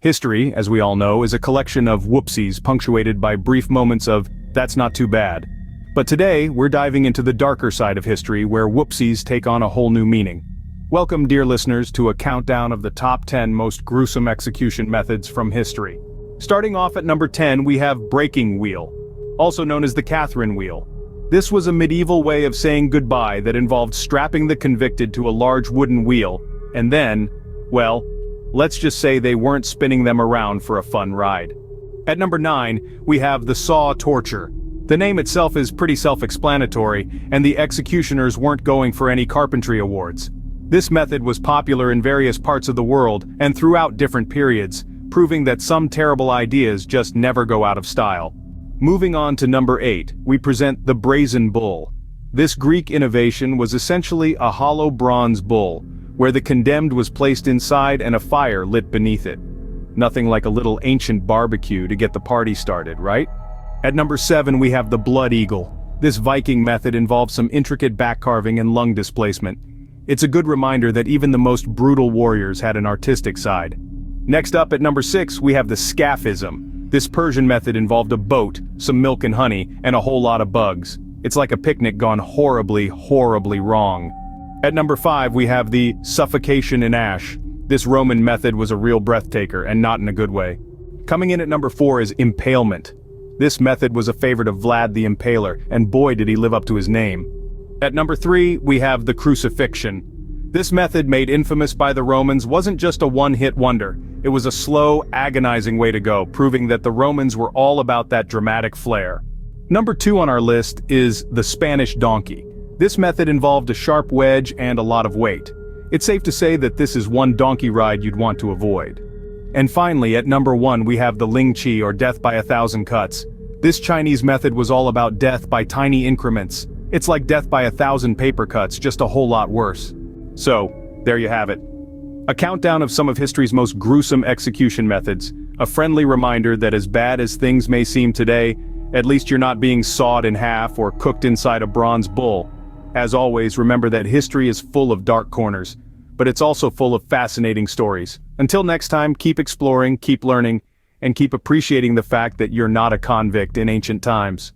History, as we all know, is a collection of whoopsies punctuated by brief moments of, "that's not too bad." But today, we're diving into the darker side of history where whoopsies take on a whole new meaning. Welcome, dear listeners, to a countdown of the top 10 most gruesome execution methods from history. Starting off at number 10, we have breaking wheel, also known as the Catherine wheel. This was a medieval way of saying goodbye that involved strapping the convicted to a large wooden wheel, and then, well, let's just say they weren't spinning them around for a fun ride. At number 9, we have the saw torture. The name itself is pretty self-explanatory, and the executioners weren't going for any carpentry awards. This method was popular in various parts of the world and throughout different periods, proving that some terrible ideas just never go out of style. Moving on to number 8, we present the brazen bull. This Greek innovation was essentially a hollow bronze bull, where the condemned was placed inside and a fire lit beneath it. Nothing like a little ancient barbecue to get the party started, right? At number 7 we have the blood eagle. This Viking method involves some intricate back carving and lung displacement. It's a good reminder that even the most brutal warriors had an artistic side. Next up at number 6 we have the scaphism. This Persian method involved a boat, some milk and honey, and a whole lot of bugs. It's like a picnic gone horribly, horribly wrong. At number 5 we have the suffocation in ash. This Roman method was a real breathtaker, and not in a good way. Coming in at number 4 is impalement. This method was a favorite of Vlad the Impaler, and boy did he live up to his name. At number 3 we have the crucifixion. This method, made infamous by the Romans, wasn't just a one-hit wonder. It was a slow, agonizing way to go, proving that the Romans were all about that dramatic flair. Number 2 on our list is the Spanish donkey. This method involved a sharp wedge and a lot of weight. It's safe to say that this is one donkey ride you'd want to avoid. And finally, at number 1 we have the Ling Chi, or death by 1,000 cuts. This Chinese method was all about death by tiny increments. It's like death by 1,000 paper cuts, just a whole lot worse. So, there you have it. A countdown of some of history's most gruesome execution methods. A friendly reminder that as bad as things may seem today, at least you're not being sawed in half or cooked inside a bronze bull. As always, remember that history is full of dark corners, but it's also full of fascinating stories. Until next time, keep exploring, keep learning, and keep appreciating the fact that you're not a convict in ancient times.